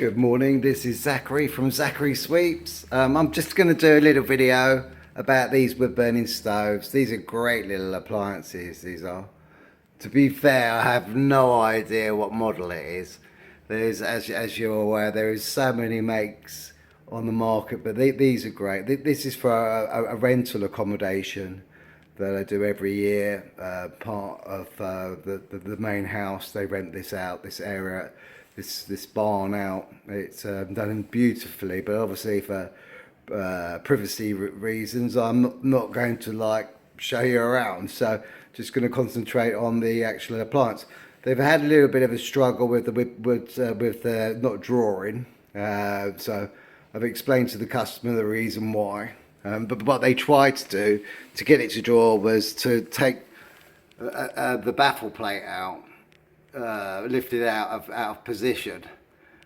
Good morning, this is Zachary from Zachary Sweeps. I'm just going to do a little video about these wood burning stoves. These are great little appliances, these are. To be fair, I have no idea what model it is. There's, as you're aware, there is so many makes on the market, but these are great. This is for a rental accommodation that I do every year. Part of the main house, they rent this out, this area, this barn out. It's done beautifully, but obviously for privacy reasons, I'm not going to show you around. So just going to concentrate on the actual appliance. They've had a little bit of a struggle with the not drawing. So I've explained to the customer the reason why. But what they tried to do to get it to draw was to take the baffle plate out, lift it out of position,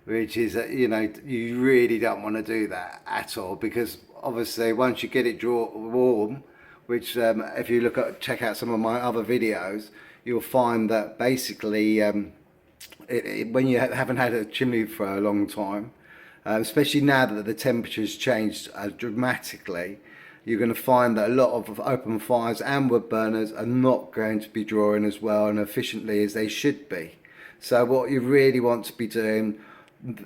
which is you really don't want to do that at all, because obviously once you get it warm, which if you check out some of my other videos, you'll find that basically when you haven't had a chimney for a long time, especially now that the temperature's changed dramatically, you're going to find that a lot of open fires and wood burners are not going to be drawing as well and efficiently as they should be. So what you really want to be doing,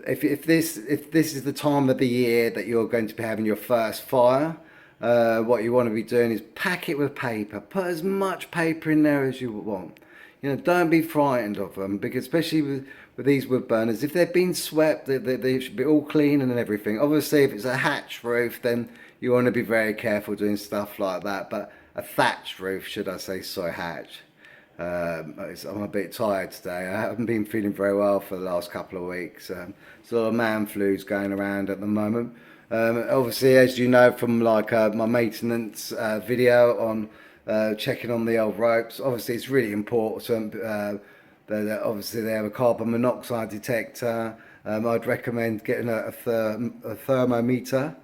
if this is the time of the year that you're going to be having your first fire, what you want to be doing is pack it with paper. Put as much paper in there as you want. Don't be frightened of them, because especially with these wood burners, if they've been swept, they should be all clean and everything. Obviously, if it's a hatch roof, then you want to be very careful doing stuff like that. But a thatched roof, should I say, sorry, hatch. I'm a bit tired today. I haven't been feeling very well for the last couple of weeks. There's a lot of man flus going around at the moment. Obviously, as you know from my maintenance video on checking on the old ropes, obviously it's really important that obviously they have a carbon monoxide detector. I'd recommend getting a thermometer,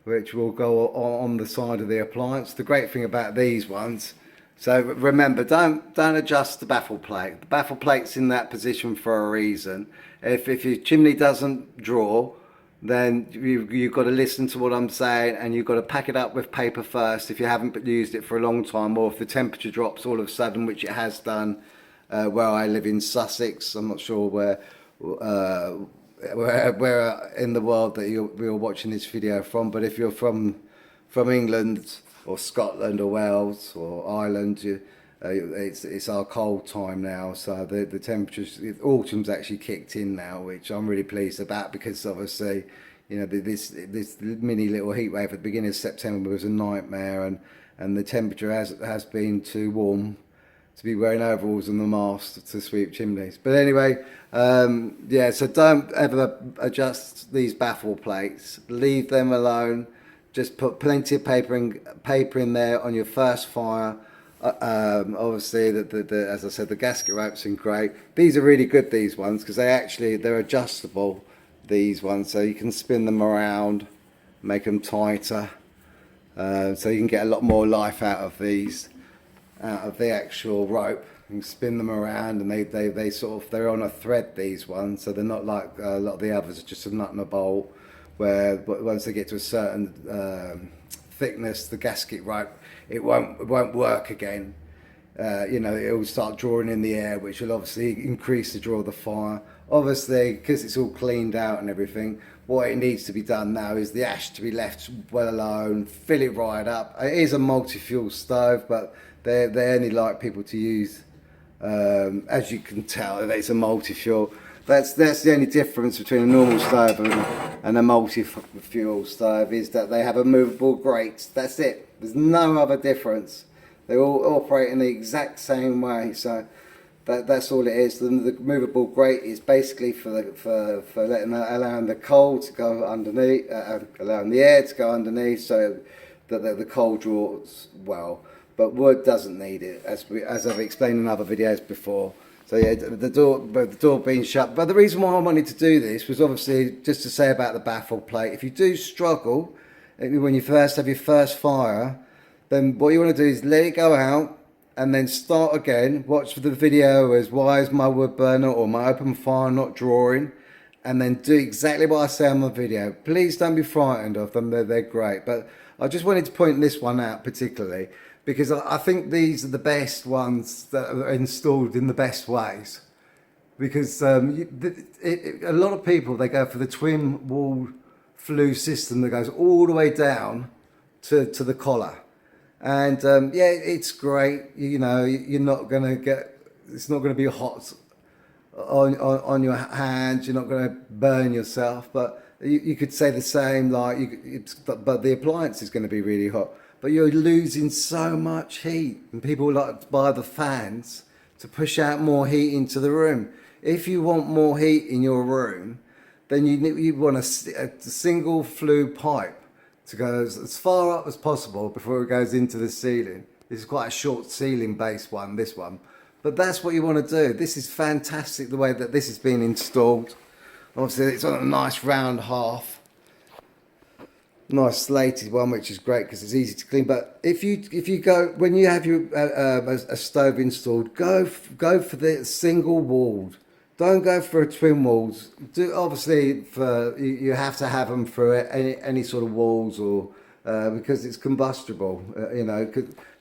which will go on the side of the appliance. The great thing about these ones, so remember, don't adjust the baffle plate. The baffle plate's in that position for a reason. If your chimney doesn't draw, then you've got to listen to what I'm saying, and you've got to pack it up with paper first if you haven't used it for a long time, or if the temperature drops all of a sudden, which it has done where I live in Sussex. I'm not sure where in the world that you're watching this video from, but if you're from England or Scotland or Wales or Ireland, it's our cold time now, so the temperatures, autumn's actually kicked in now, which I'm really pleased about, because obviously this mini little heat wave at the beginning of September was a nightmare, and the temperature has been too warm to be wearing overalls and the mask to sweep chimneys. But anyway, yeah, so don't ever adjust these baffle plates. Leave them alone. Just put plenty of paper in there on your first fire. Obviously, as I said, the gasket ropes are great. These are really good, these ones, because they're adjustable. These ones, so you can spin them around, make them tighter, so you can get a lot more life out of these. Out of the actual rope, you can spin them around, and they're on a thread, these ones, so they're not like a lot of the others, just a nut and a bolt, where once they get to a certain thickness, the gasket rope, it won't work again. It will start drawing in the air, which will obviously increase the draw of the fire. Obviously, because it's all cleaned out and everything, what it needs to be done now is the ash to be left well alone, fill it right up. It is a multi-fuel stove, but they only like people to use, as you can tell, it's a multi-fuel. That's the only difference between a normal stove and a multi-fuel stove, is that they have a movable grate. That's it. There's no other difference. They all operate in the exact same way. So that's all it is. The movable grate is basically for allowing the coal to go underneath, allowing the air to go underneath, so that the coal draws well. But wood doesn't need it, as I've explained in other videos before. So yeah, the door being shut. But the reason why I wanted to do this was obviously just to say about the baffle plate. If you do struggle when you first have your first fire, then what you want to do is let it go out and then start again. Watch the video as why is my wood burner or my open fire not drawing, and then do exactly what I say on my video. Please don't be frightened of them, they're great. But I just wanted to point this one out particularly because I think these are the best ones that are installed in the best ways. Because a lot of people, they go for the twin wall flue system that goes all the way down to the collar. And yeah, it's great. You know, you're not going to get, it's not going to be hot on your hands. You're not going to burn yourself. But you could say the same, like, but the appliance is going to be really hot. But you're losing so much heat. And people like to buy the fans to push out more heat into the room. If you want more heat in your room, then you want a single flue pipe to go as far up as possible before it goes into the ceiling. This is quite a short ceiling based one, this one. But that's what you want to do. This is fantastic the way that this has been installed. Obviously it's on a nice round half. Nice slated one, which is great because it's easy to clean. But if you go, when you have your a stove installed, go for the single walled. Don't go for a twin walls. Obviously, you have to have them for any sort of walls, or because it's combustible, you know.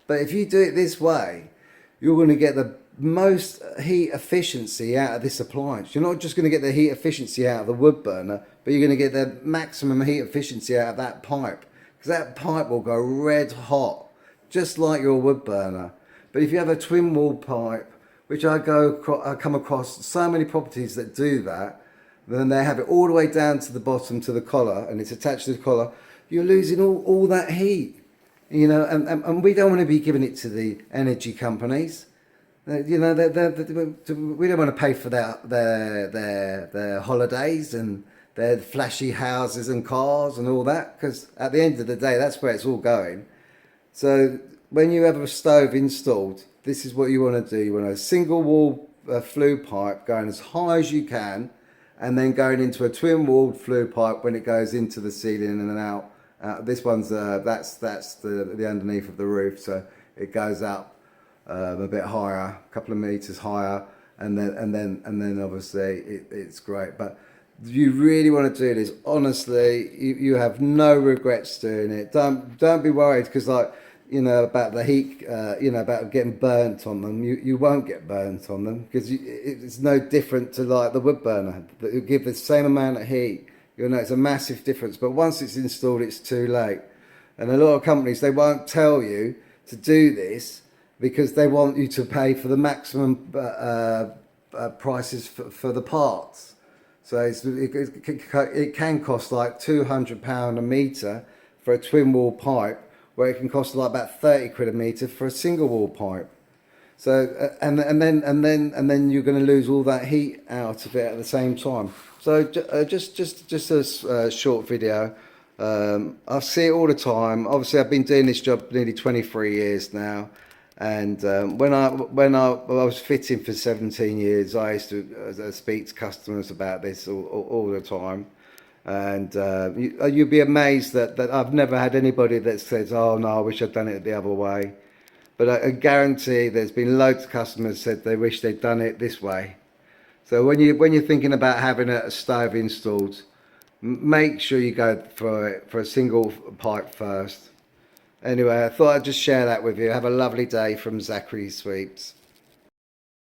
But if you do it this way, you're going to get the most heat efficiency out of this appliance. You're not just going to get the heat efficiency out of the wood burner, but you're going to get the maximum heat efficiency out of that pipe, because that pipe will go red hot, just like your wood burner. But if you have a twin wall pipe, which I come across so many properties that do that, then they have it all the way down to the bottom to the collar, and it's attached to the collar. You're losing all that heat, you know, and we don't want to be giving it to the energy companies. You know, we don't want to pay for their holidays and their flashy houses and cars and all that, because at the end of the day, that's where it's all going. So when you have a stove installed, this is what you want to do. You want a single wall flue pipe going as high as you can, and then going into a twin walled flue pipe when it goes into the ceiling and then out. This one's that's the underneath of the roof, so it goes up a bit higher, a couple of meters higher, and then obviously it's great. But you really want to do this honestly. You have no regrets doing it. Don't be worried, because like, you know, about the heat, you know, about getting burnt on them. You won't get burnt on them, because it's no different to like the wood burner. That will give the same amount of heat. You'll know it's a massive difference. But once it's installed, it's too late. And a lot of companies, they won't tell you to do this because they want you to pay for the maximum prices for the parts. So it can cost like £200 a metre for a twin wall pipe, where it can cost like about 30 quid a metre for a single wall pipe. So and then you're going to lose all that heat out of it at the same time. So just a short video. I see it all the time. Obviously, I've been doing this job nearly 23 years now, and when I was fitting for 17 years, I used to speak to customers about this all the time. And you'd be amazed that I've never had anybody that says, oh no, I wish I'd done it the other way. But I guarantee there's been loads of customers said they wish they'd done it this way. So when you're thinking about having a stove installed, make sure you go for a single pipe first. Anyway, I thought I'd just share that with you. Have a lovely day from Zachary Sweeps.